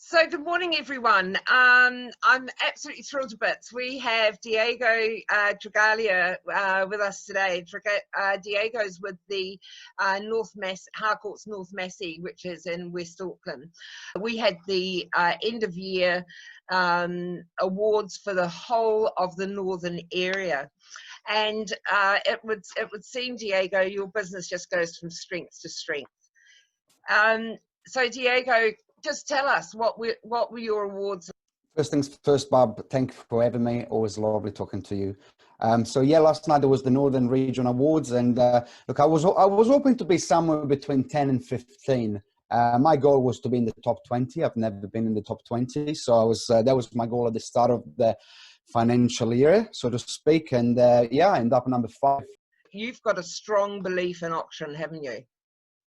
So good morning, everyone. I'm absolutely thrilled to bits. We have Diego Traglia with us today. Diego's with the Harcourt's North Massey, which is in West Auckland. We had the end of year awards for the whole of the northern area. And it would seem, Diego, your business just goes from strength to strength. So Diego, just tell us what were your awards? First things first, Bob, thank you for having me. Always lovely talking to you. So yeah, last night there was the Northern Region Awards, and look, I was hoping to be somewhere between 10 and 15. My goal was to be in the top 20. I've never been in the top 20, so that was my goal at the start of the financial year, so to speak. And yeah, I ended up number 5. You've got a strong belief in auction, haven't you?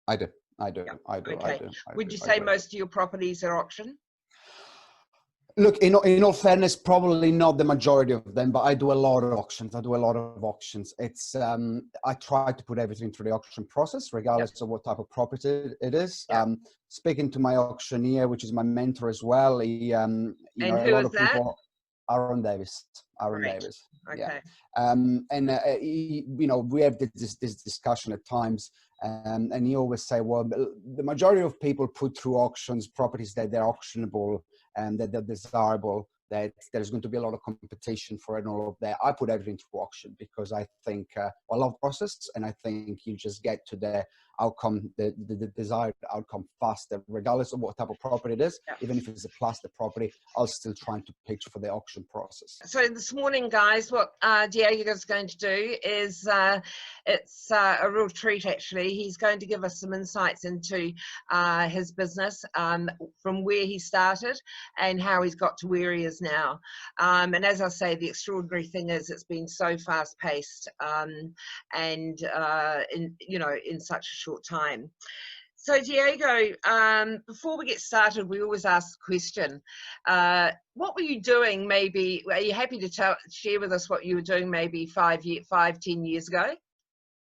I do. Yeah. Okay. Would you say most of your properties are auction? Look, in all fairness, probably not the majority of them, but I do a lot of auctions. It's I try to put everything through the auction process, regardless of what type of property it is. Speaking to my auctioneer, which is my mentor as well, he, and who is that? Aaron Davis. Okay. Yeah. And we have this discussion at times, and he always say, well, the majority of people put through auctions properties that they're auctionable and that they're desirable, that there's going to be a lot of competition for it and all of that. I put everything through auction because I think I love process, and I think you just get to the outcome, the desired outcome faster, regardless of what type of property it is. Even if it's a cluster property, I'll still try to pitch for the auction process. So this morning, guys, what Diego is going to do is it's a real treat, actually. He's going to give us some insights into his business, from where he started and how he's got to where he is now. And as I say, the extraordinary thing is it's been so fast paced, and in such a short time. So Diego, before we get started, we always ask the question, what were you doing maybe, are you happy to share with us what you were doing maybe 10 years ago?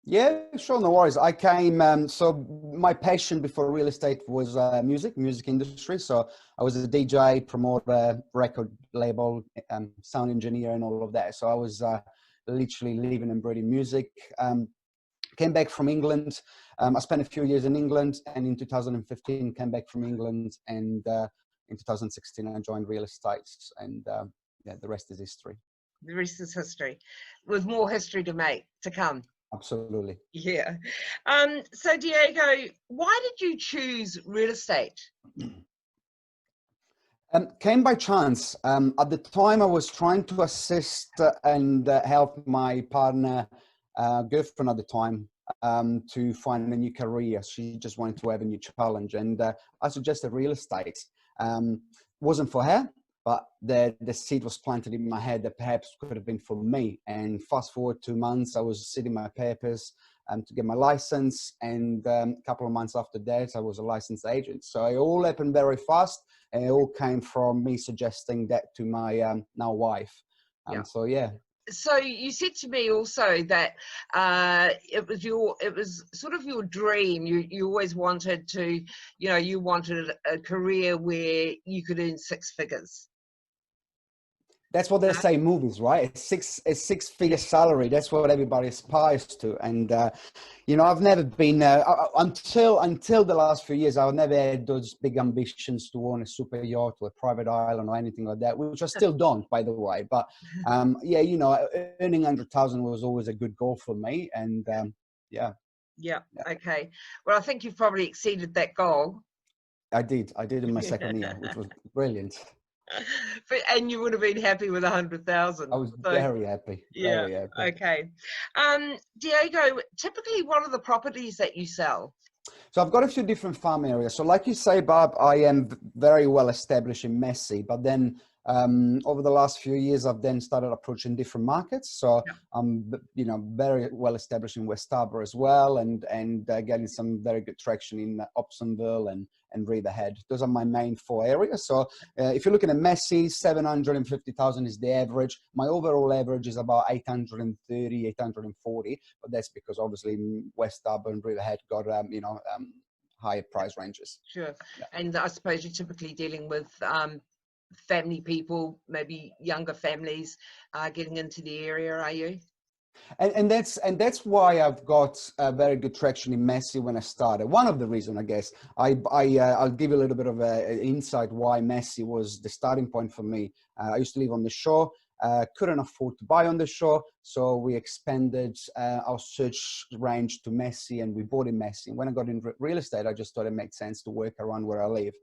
Yeah, sure, no worries. I came, so my passion before real estate was music industry. So I was a DJ, promoter, record label, sound engineer and all of that. So I was literally living and breathing music. Came back from England. I spent a few years in England, and in 2015 came back from England, and in 2016 I joined real estate, and yeah, the rest is history. The rest is history, with more history to come. Absolutely. Yeah. So Diego, why did you choose real estate? Came by chance. At the time I was trying to assist and help my partner, girlfriend at the time, to find a new career. She just wanted to have a new challenge, and I suggested real estate. Wasn't for her, but the seed was planted in my head that perhaps could have been for me. And fast forward 2 months, I was sitting my papers to get my license, and a couple of months after that, I was a licensed agent. So it all happened very fast, and it all came from me suggesting that to my now wife. So yeah. So you said to me also that it was sort of your dream. You always wanted to, you wanted a career where you could earn 6 figures. That's what they say in movies, right? A six-figure salary. That's what everybody aspires to. And I've never been until the last few years. I've never had those big ambitions to own a super yacht or a private island or anything like that, which I still don't, by the way. But yeah, earning 100,000 was always a good goal for me. And yeah. Okay. Well, I think you've probably exceeded that goal. I did in my second year, which was brilliant. And you would have been happy with 100,000. I was very happy. Yeah. Very happy. Okay. Diego, typically, what are the properties that you sell? So I've got a few different farm areas. So like you say, Bob, I am very well established in Massey, but then over the last few years, I've then started approaching different markets. So I'm, very well established in West Harbour as well, and getting some very good traction in Upsonville and Riverhead. Those are my main 4 areas. So if you're looking at Massey, 750,000 is the average. My overall average is about 830, 840, but that's because obviously West Harbour and Riverhead got higher price ranges. Sure. Yeah. And I suppose you're typically dealing with family people, maybe younger families getting into the area, are you? And that's why I've got very good traction in Messi when I started. One of the reasons, I guess, I'll give you a little bit of an insight why Messi was the starting point for me. I used to live on the shore, couldn't afford to buy on the shore, so we expanded our search range to Messi, and we bought in Messi. And when I got in real estate, I just thought it made sense to work around where I live.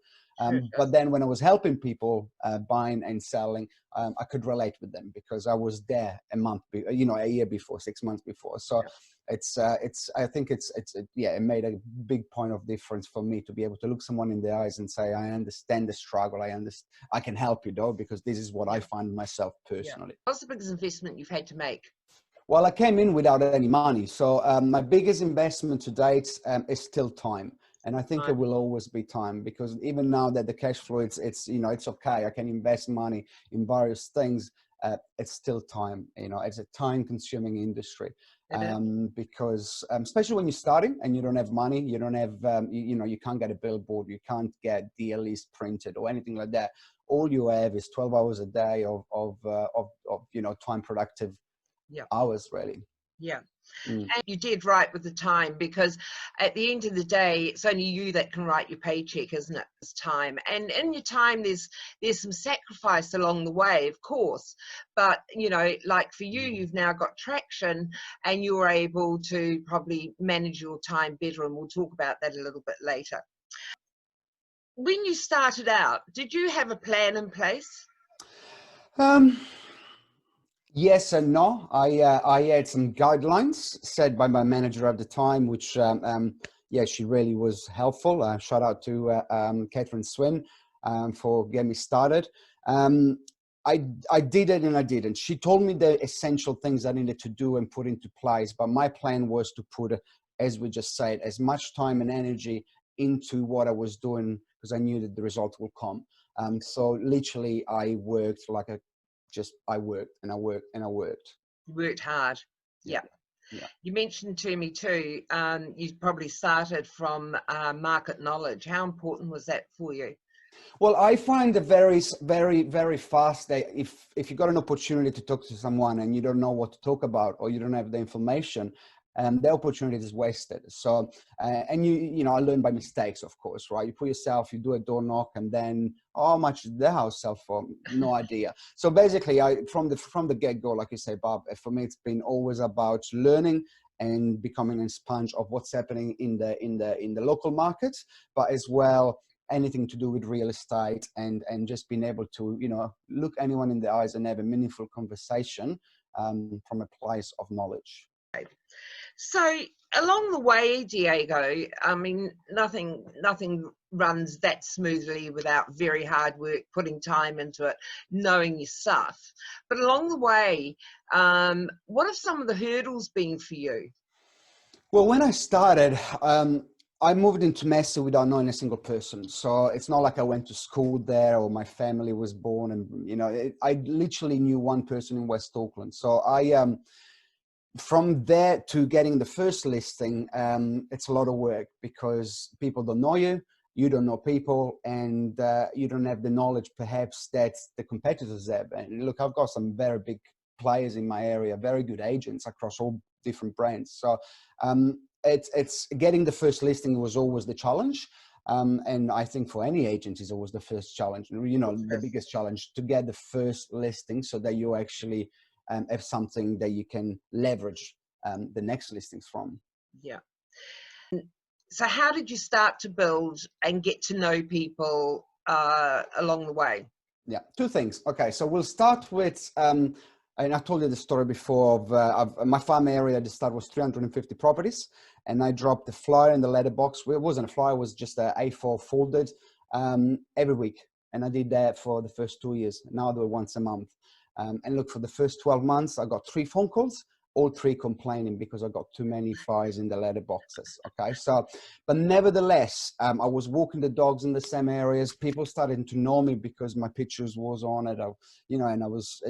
Sure. But then when I was helping people buying and selling, I could relate with them because I was there a year before, 6 months before. So I think it made a big point of difference for me to be able to look someone in the eyes and say, I understand the struggle. I can help you though, because this is what I find myself personally. What's the biggest investment you've had to make? Well, I came in without any money. So my biggest investment to date is still time. And I think it will always be time, because even now that the cash flow, it's okay. I can invest money in various things. It's still time. It's a time-consuming industry, because especially when you're starting and you don't have money, you don't have, you can't get a billboard, you can't get deal list printed or anything like that. All you have is 12 hours a day of time productive hours, really. Yeah. And you did right with the time, because at the end of the day, it's only you that can write your paycheck, isn't it? It's time. And in your time, there's some sacrifice along the way, of course. But, like for you, you've now got traction and you're able to probably manage your time better. And we'll talk about that a little bit later. When you started out, did you have a plan in place? Yes and no. I had some guidelines set by my manager at the time, which she really was helpful. Shout out to Catherine Swin for getting me started. I did it and I didn't. She told me the essential things I needed to do and put into place, but my plan was to put, as we just said, as much time and energy into what I was doing, because I knew that the result will come. So literally I worked I worked and I worked and I worked. You worked hard. Yeah. You mentioned to me too, you probably started from market knowledge. How important was that for you? Well, I find it very, very, very fast that if you got an opportunity to talk to someone and you don't know what to talk about, or you don't have the information, the opportunity is wasted. So, and I learned by mistakes, of course, right? You do a door knock, and then how much did the house sell for? No idea. So basically, from the get-go, like you say, Bob, for me, it's been always about learning and becoming a sponge of what's happening in the local markets, but as well, anything to do with real estate, and just being able to look anyone in the eyes and have a meaningful conversation from a place of knowledge. So along the way, Diego, I mean, nothing runs that smoothly without very hard work, putting time into it, knowing your stuff. But along the way, what have some of the hurdles been for you? Well, when I started, I moved into Messi without knowing a single person. So it's not like I went to school there or my family was born, and I literally knew one person in West Auckland. So from there to getting the first listing, it's a lot of work, because people don't know you, you don't know people, and you don't have the knowledge perhaps that the competitors have. And look, I've got some very big players in my area, very good agents across all different brands. So it's getting the first listing was always the challenge. And I think for any agent is always the first challenge, the biggest challenge, to get the first listing so that you actually have something that you can leverage the next listings from. Yeah. So how did you start to build and get to know people along the way? Yeah, two things. Okay, so we'll start with, and I told you the story before of my farm area. The start was 350 properties, and I dropped the flyer in the letterbox. It wasn't a flyer, it was just a A4 folded every week. And I did that for the first 2 years. Now I do it once a month. And look, for the first 12 months, I got 3 phone calls, all 3 complaining because I got too many flyers in the letterboxes. Okay, so, but nevertheless, I was walking the dogs in the same areas. People started to know me because my pictures was on it,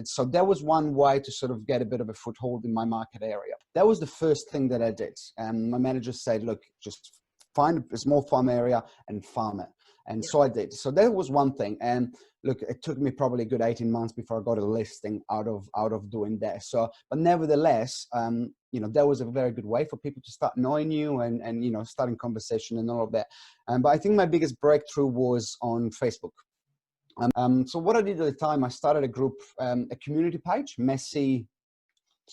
so that was one way to sort of get a bit of a foothold in my market area. That was the first thing that I did. And my manager said, look, just find a small farm area and farm it. And Yeah. so I did. So that was one thing. And look, it took me probably a good 18 months before I got a listing out of doing that. So, but nevertheless, you know, that was a very good way for people to start knowing you and you know, starting conversation and all of that. But I think my biggest breakthrough was on Facebook. So what I did at the time, I started a group, a community page, Messy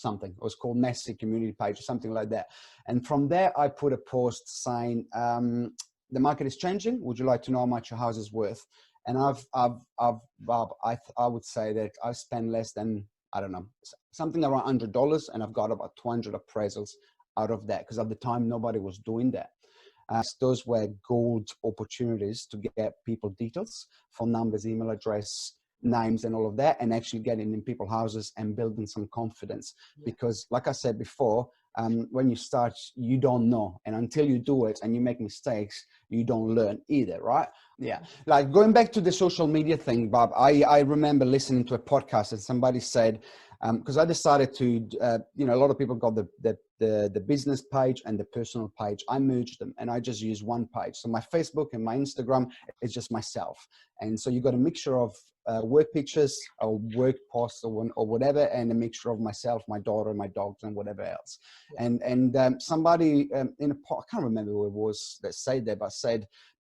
something. It was called Messy Community Page or something like that. And from there, I put a post saying, the market is changing. Would you like to know how much your house is worth? And I would say that I spend less than, I don't know, something around $100, and I've got about 200 appraisals out of that, because at the time nobody was doing that. Those were gold opportunities to get people details, phone numbers, email address, names, and all of that, and actually getting in people's houses and building some confidence. Because like I said before, when you start, you don't know, and until you do it and you make mistakes, you don't learn either, right? Yeah. Like going back to the social media thing, Bob, I remember listening to a podcast and somebody said, because I decided to, you know, a lot of people got the business page and the personal page. I merged them and I just use one page. So my Facebook and my Instagram is just myself. And so you got a mixture of work pictures or work posts or whatever, and a mixture of myself, my daughter, my dogs, and whatever else. And somebody in a, I can't remember who it was that said that, but said,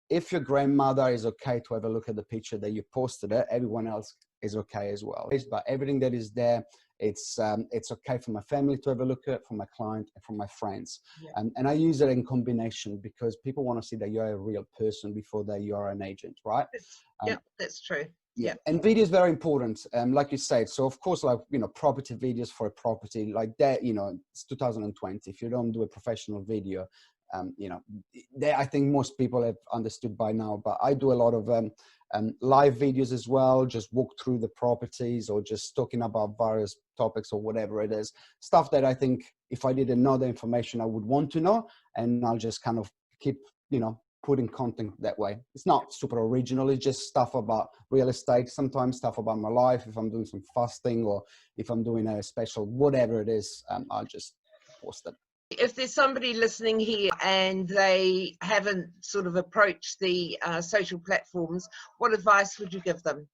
if your grandmother is okay to have a look at the picture that you posted it, everyone else is okay as well. But everything that is there, it's okay for my family to have a look at, for my client and for my friends. And I use it in combination because people want to see that you're a real person before that you are an agent, right? Yeah, that's true. Yeah, and video is very important, like you said. So of course, like, you know, property videos for a property like that, you know, it's 2020. If you don't do a professional video, you know, I think most people have understood by now, but I do a lot of live videos as well, just walk through the properties or just talking about various topics or whatever it is, stuff that I think if I didn't know the information, I would want to know, and I'll just kind of keep, you know, putting content that way. It's not super original, it's just stuff about real estate, sometimes stuff about my life, if I'm doing some fasting or if I'm doing a special, whatever it is, I'll just post it. If there's somebody listening here and they haven't sort of approached the social platforms, what advice would you give them?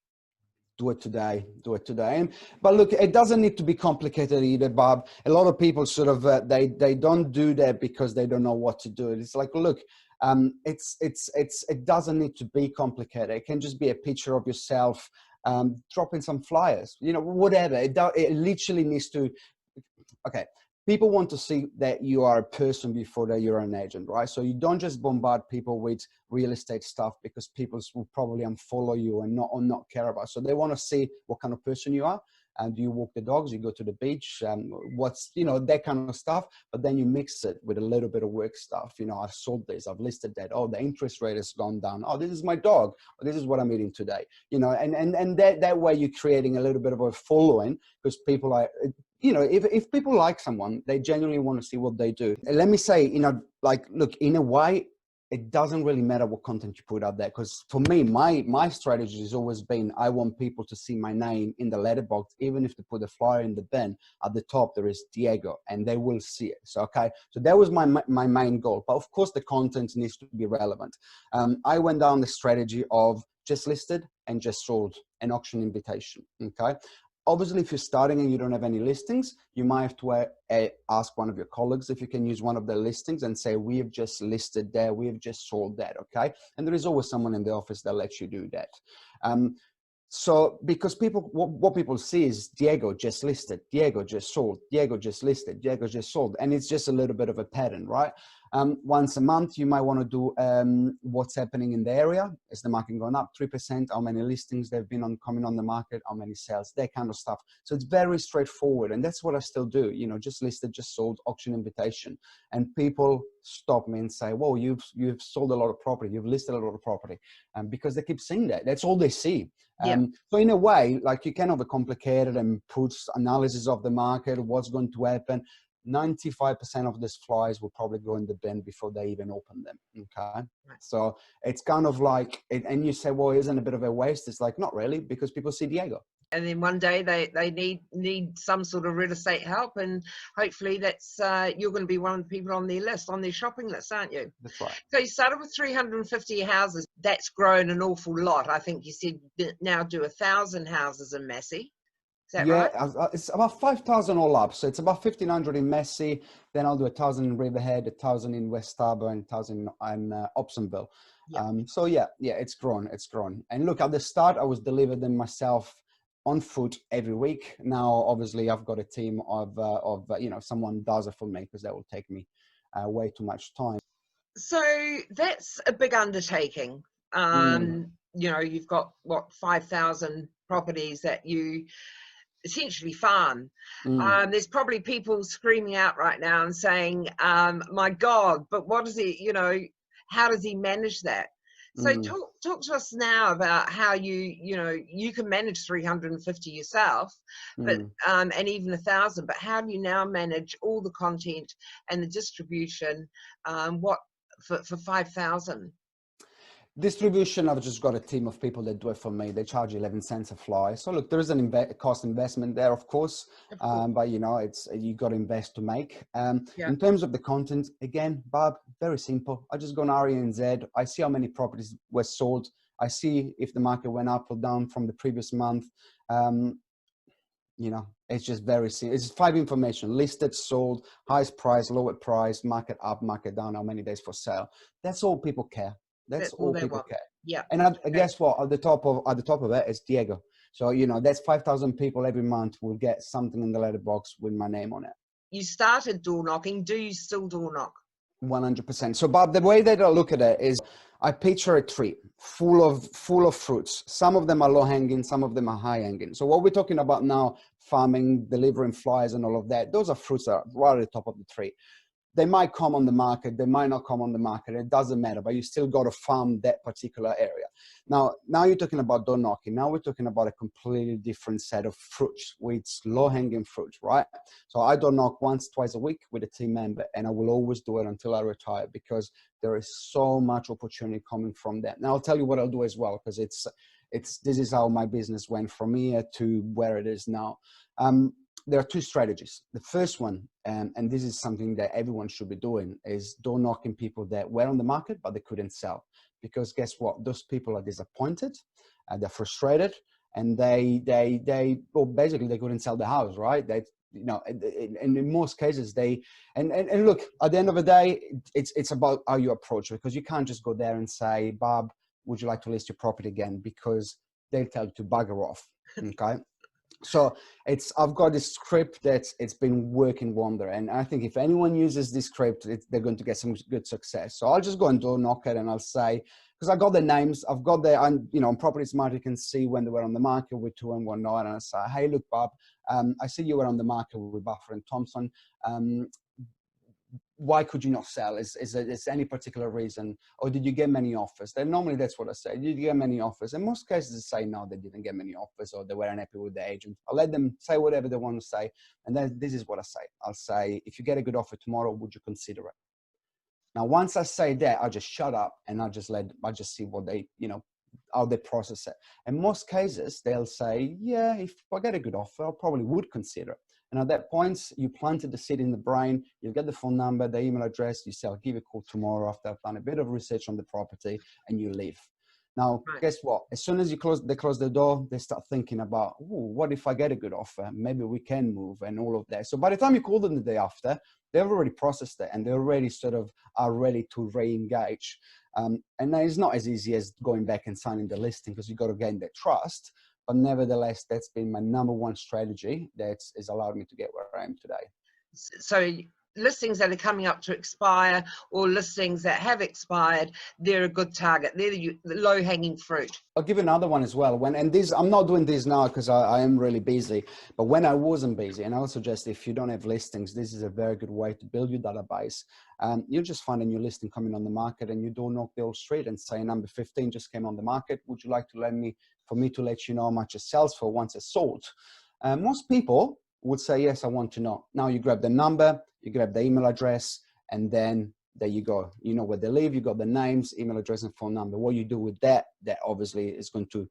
Do it today, do it today. But look, it doesn't need to be complicated either, Bob. A lot of people sort of, they don't do that because they don't know what to do. It's like, look, it doesn't need to be complicated. It can just be a picture of yourself, dropping some flyers, you know, whatever. It literally needs to, okay. People want to see that you are a person before that you're an agent, right? So you don't just bombard people with real estate stuff because people will probably unfollow you and not care about. So they want to see what kind of person you are. And do you walk the dogs? You go to the beach? What's, you know, that kind of stuff. But then you mix it with a little bit of work stuff. You know, I've sold this, I've listed that. Oh, the interest rate has gone down. Oh, this is my dog. Oh, this is what I'm eating today. You know, and that way you're creating a little bit of a following because people are, you know, if people like someone, they genuinely want to see what they do. And let me say, you know, like, look, in a way, it doesn't really matter what content you put out there. Because for me, my strategy has always been, I want people to see my name in the letterbox, even if they put a flyer in the bin, at the top, there is Diego, and they will see it. So, okay. So that was my main goal. But of course, the content needs to be relevant. I went down the strategy of just listed and just sold, an auction invitation. Okay. Obviously, if you're starting and you don't have any listings, you might have to ask one of your colleagues if you can use one of their listings and say, we have just listed there, we have just sold that, okay? And there is always someone in the office that lets you do that. So because people, what people see is Diego just listed, Diego just sold, Diego just listed, Diego just sold. And it's just a little bit of a pattern, right? Once a month, you might want to do what's happening in the area. Is the market going up 3%? How many listings they've been coming on the market? How many sales? That kind of stuff. So it's very straightforward. And that's what I still do. You know, just listed, just sold, auction invitation. And people stop me and say, whoa, you've sold a lot of property. You've listed a lot of property. Because they keep seeing that. That's all they see. So in a way, like, you can overcomplicate it and put analysis of the market, what's going to happen. 95% of these flies will probably go in the bin before they even open them. Okay. So it's kind of like, and you say, well, isn't it a bit of a waste? It's like, not really, because people see Diego. And then one day they need some sort of real estate help, and hopefully that's you're going to be one of the people on their list, on their shopping list, aren't you? That's right. So you started with 350 houses. That's grown an awful lot. I think you said now do 1,000 houses in Massey. Is that Yeah, right? it's about 5,000 all up. So it's about 1,500 in Massey. Then I'll do 1,000 in Riverhead, 1,000 in West Harbour, and 1,000 in Opsonville. Yeah. So yeah, it's grown. It's grown. And look, at the start, I was delivering them myself on foot every week. Now, obviously, I've got a team of someone does it for me, because that will take me way too much time. So that's a big undertaking. You've got what, 5,000 properties that you essentially farm. There's probably people screaming out right now and saying, my God, but what is he, how does he manage that? So talk to us now about how you can manage 350 yourself, but and even 1,000, but how do you now manage all the content and the distribution, for 5,000? Distribution, I've just got a team of people that do it for me. They charge 11 cents a fly. So look, there is an cost investment there, of course, but it's you got to invest to make. In terms of the content, again, Bob, very simple. I just go on RENZ. I see how many properties were sold. I see if the market went up or down from the previous month. It's just very simple. It's 5 information: listed, sold, highest price, lowest price, market up, market down, how many days for sale. That's all people care. That's all people care. Yeah. And I guess what, at the top of it is Diego. So that's 5,000 people every month will get something in the letterbox with my name on it. You started door knocking. Do you still door knock? 100%. So, Bob, the way that I look at it is, I picture a tree full of fruits. Some of them are low hanging, some of them are high hanging. So what we're talking about now, farming, delivering flies and all of that, those are fruits that are right at the top of the tree. They might come on the market, they might not come on the market, it doesn't matter, but you still got to farm that particular area. Now you're talking about door knocking. Now we're talking about a completely different set of fruits, with low-hanging fruit, right? So I door knock once, twice a week with a team member, and I will always do it until I retire, because there is so much opportunity coming from that. Now I'll tell you what I'll do as well, because this is how my business went from here to where it is now. There are 2 strategies. The first one, and this is something that everyone should be doing, is door knocking people that were on the market but they couldn't sell. Because guess what? Those people are disappointed, they're frustrated, and basically they couldn't sell the house, right? And in most cases and look, at the end of the day, it's about how you approach it, because you can't just go there and say, Bob, would you like to list your property again? Because they'll tell you to bugger off. Okay. So I've got this script it's been working wonder, and I think if anyone uses this script, they're going to get some good success. So I'll just go and door knock it, and I'll say, because I got the names, I've got on Property Smart, you can see when they were on the market with 2 and 1 night, and I say, hey, look, Bob, I see you were on the market with Buffer and Thompson. Why could you not sell? Is there any particular reason, or did you get many offers? Then normally that's what I say. Did you get many offers? In most cases, they say no, they didn't get many offers, or they weren't happy with the agent. I'll let them say whatever they want to say, and then this is what I say. I'll say, if you get a good offer tomorrow, would you consider it? Now, once I say that, I just shut up and I just see what they, how they process it. In most cases, they'll say, yeah, if I get a good offer, I probably would consider it. And at that point, you planted the seed in the brain, you get the phone number, the email address, you say, I'll give you a call tomorrow after I've done a bit of research on the property, and you leave. Now, guess what? As soon as they close the door, they start thinking about, what if I get a good offer? Maybe we can move and all of that. So by the time you call them the day after, they've already processed it, and they already sort of are ready to re-engage. And it's not as easy as going back and signing the listing, because you've got to gain their trust. But nevertheless, that's been my #1 strategy that has allowed me to get where I am today. So listings that are coming up to expire, or listings that have expired, they're a good target. They're the low-hanging fruit. I'll give you another one as well. I'm not doing this now because I am really busy, but when I wasn't busy, and I would suggest, if you don't have listings, this is a very good way to build your database. You just find a new listing coming on the market, and you door knock the old street and say, number 15 just came on the market. Would you like to for me to let you know how much it sells for once it's sold? Most people would say, yes, I want to know. Now you grab the number, you grab the email address, and then there you go. You know where they live, you got the names, email address, and phone number. What you do with that obviously is going to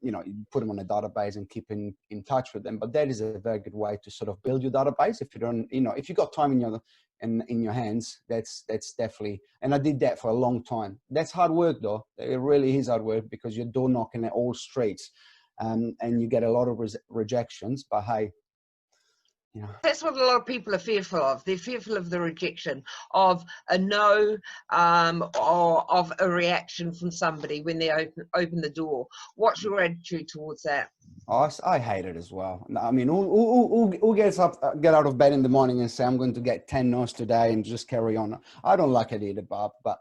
you know, you put them on a database and keep in touch with them. But that is a very good way to sort of build your database. If you don't, you know, if you've got time in your hands, that's definitely, and I did that for a long time. That's hard work though. It really is hard work because you're door knocking at all streets, and you get a lot of rejections, but hey, you know. That's what a lot of people are fearful of. They're fearful of the rejection, of a no, or of a reaction from somebody when they open the door. What's your attitude towards that? I hate it as well. I mean, who gets up, get out of bed in the morning and say, I'm going to get 10 no's today and just carry on? I don't like it either, Bob. But,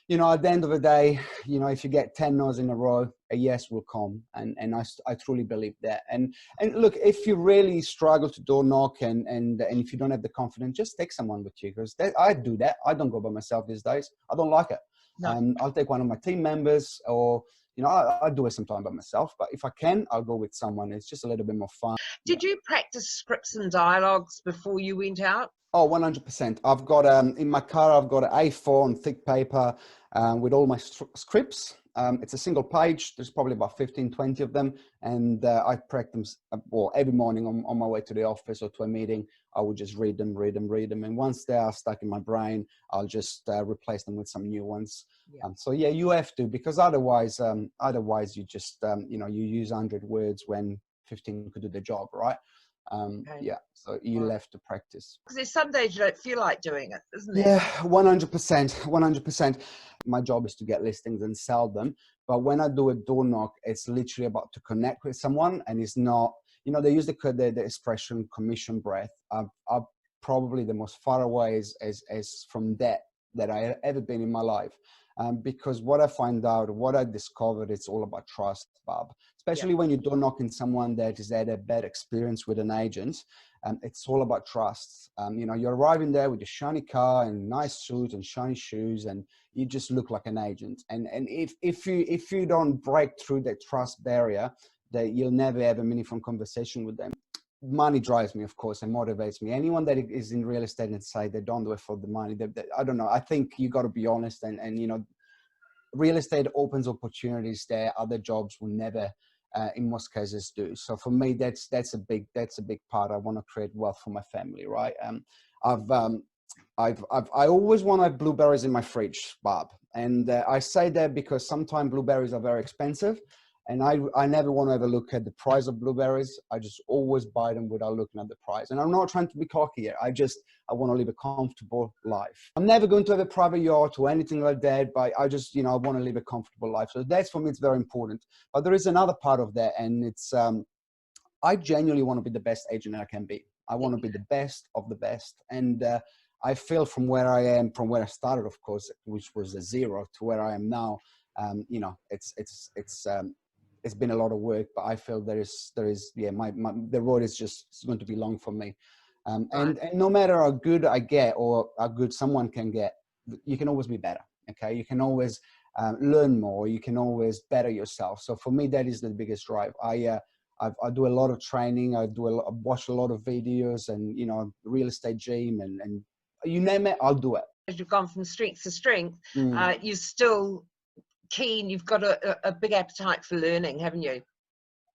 you know, at the end of the day, you know, if you get 10 no's in a row, a yes will come. And I truly believe that. And look, if you really struggle to door knock and if you don't have the confidence, just take someone with you, because I do that. I don't go by myself these days. I don't like it. No. I'll take one of my team members, or, you know, I do it sometimes by myself, but if I can, I'll go with someone. It's just a little bit more fun. Did you practice scripts and dialogues before you went out? Oh, 100%. I've got, in my car, I've got an A4 on thick paper with all my scripts. It's a single page. There's probably about 15, 20 of them. And I practice, well, every morning on my way to the office or to a meeting, I would just read them. And once they are stuck in my brain, I'll just replace them with some new ones. Yeah. So yeah, you have to, because otherwise you just, you know, you use 100 words when 15 could do the job, right? Okay. Yeah, so you'll have to practice. Because there's some days you don't feel like doing it, isn't it? Yeah, 100%. My job is to get listings and sell them. But when I do a door knock, it's literally about to connect with someone, and it's not, you know, they use the expression commission breath. I'm probably the most far away as from that I ever been in my life. Because what I find out, what I discovered, it's all about trust, Bob. Especially when you door knocking someone that has had a bad experience with an agent. It's all about trust. You know, you're arriving there with your shiny car and nice suit and shiny shoes, and you just look like an agent. And if you don't break through that trust barrier, that you'll never have a meaningful conversation with them. Money drives me, of course, and motivates me. Anyone that is in real estate and say they don't do it for the money, I don't know. I think you got to be honest, and you know, real estate opens opportunities there other jobs will never, in most cases, do. So for me, that's a big part. I want to create wealth for my family, right? I always want to have blueberries in my fridge, Bob, and I say that because sometimes blueberries are very expensive. And I never want to have a look at the price of blueberries. I just always buy them without looking at the price. And I'm not trying to be cocky here. I want to live a comfortable life. I'm never going to have a private yacht or anything like that, but I just, you know, I want to live a comfortable life. So that's, for me, it's very important. But there is another part of that, and it's, I genuinely want to be the best agent I can be. I want to be the best of the best. And I feel from where I am, from where I started, of course, which was a zero, to where I am now, you know, it's been a lot of work, but I feel there is yeah, the road is just going to be long for me. And no matter how good I get or how good someone can get, you can always be better. Okay, you can always learn more. You can always better yourself. So for me, that is the biggest drive. I do a lot of training. I watch a lot of videos, and, you know, real estate gym, and you name it, I'll do it. As you've gone from strength to strength, you're still keen. You've got a big appetite for learning, haven't you?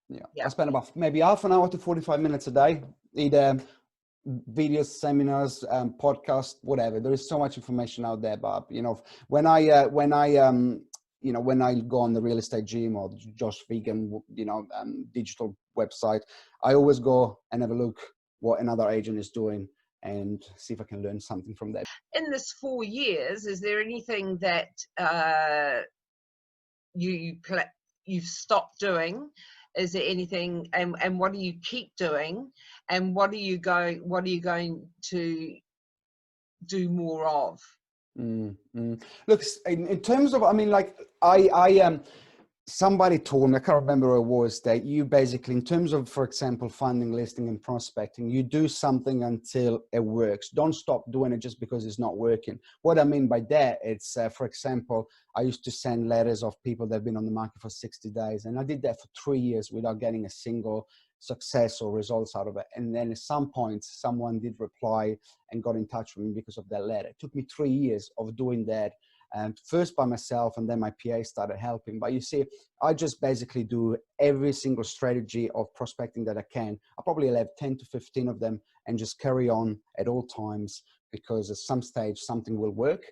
Yeah. I spend about maybe half an hour to 45 minutes a day, either videos, seminars, podcasts, whatever. There is so much information out there, Bob. You know, when I you know, when I go on the real estate gym or Josh Vegan, you know, digital website, I always go and have a look what another agent is doing and see if I can learn something from that. In this 4 years, is there anything that you've stopped doing? Is there anything, and what do you keep doing, and what are you going to do more of? Look, in terms of, I mean, like, I somebody told me, I can't remember who it was, that you basically, in terms of, for example, finding, listing and prospecting, you do something until it works. Don't stop doing it just because it's not working. What I mean by that, it's, for example, I used to send letters of people that have been on the market for 60 days. And I did that for 3 years without getting a single success or results out of it. And then at some point, someone did reply and got in touch with me because of that letter. It took me 3 years of doing that. and first by myself, and then my PA started helping. But you see, I just basically do every single strategy of prospecting that I can. I probably have 10 to 15 of them and just carry on at all times, because at some stage something will work.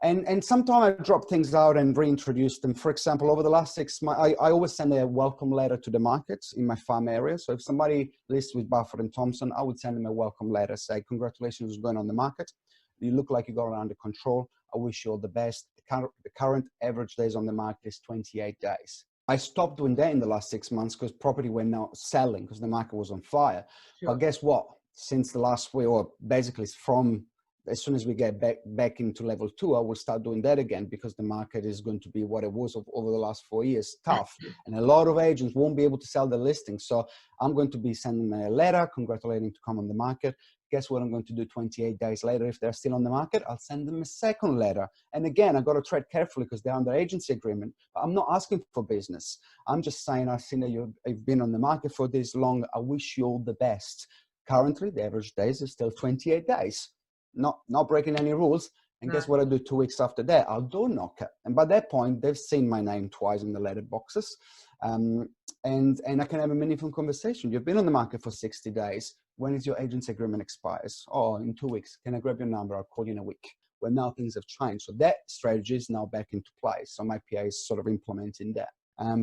And sometimes I drop things out and reintroduce them. For example, over the last 6 months, I always send a welcome letter to the market in my farm area. So if somebody lists with Buffer and Thompson, I would send them a welcome letter, say, congratulations on going on the market. You look like you got it under control. I wish you all the best. The current average days on the market is 28 days. I stopped doing that in the last 6 months because property were not selling because the market was on fire. Sure. But guess what? Since the last week, or basically from as soon as we get back into level 2, I will start doing that again, because the market is going to be what it was over the last 4 years, tough. And a lot of agents won't be able to sell the listings. So I'm going to be sending them a letter congratulating to come on the market. Guess what I'm going to do 28 days later? If they're still on the market, I'll send them a second letter. And again, I've got to tread carefully because they're under agency agreement. But I'm not asking for business. I'm just saying, I've seen that you've been on the market for this long. I wish you all the best. Currently, the average days is still 28 days. Not breaking any rules. And guess what I do 2 weeks after that? I'll door knock it. And by that point, they've seen my name twice in the letter boxes. And I can have a meaningful conversation. You've been on the market for 60 days. When is your agency agreement expires? Oh, in 2 weeks. Can I grab your number? I'll call you in a week. Well, now things have changed. So that strategy is now back into play. So my PA is sort of implementing that.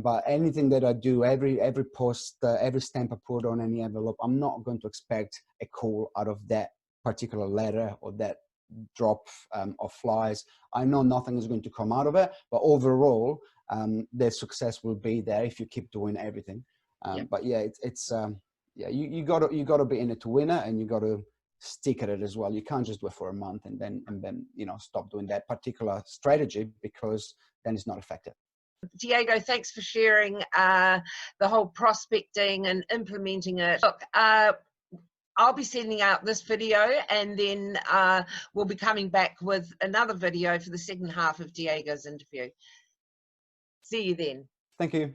But anything that I do, every post, every stamp I put on any envelope, I'm not going to expect a call out of that particular letter or that drop of flies. I know nothing is going to come out of it, but overall, the success will be there if you keep doing everything. But yeah, you gotta be in it to win it, and you got to stick at it as well. You can't just do it for a month and then stop doing that particular strategy, because then it's not effective. Diego, thanks for sharing the whole prospecting and implementing it. Look, I'll be sending out this video, and then we'll be coming back with another video for the second half of Diego's interview. See you then. Thank you.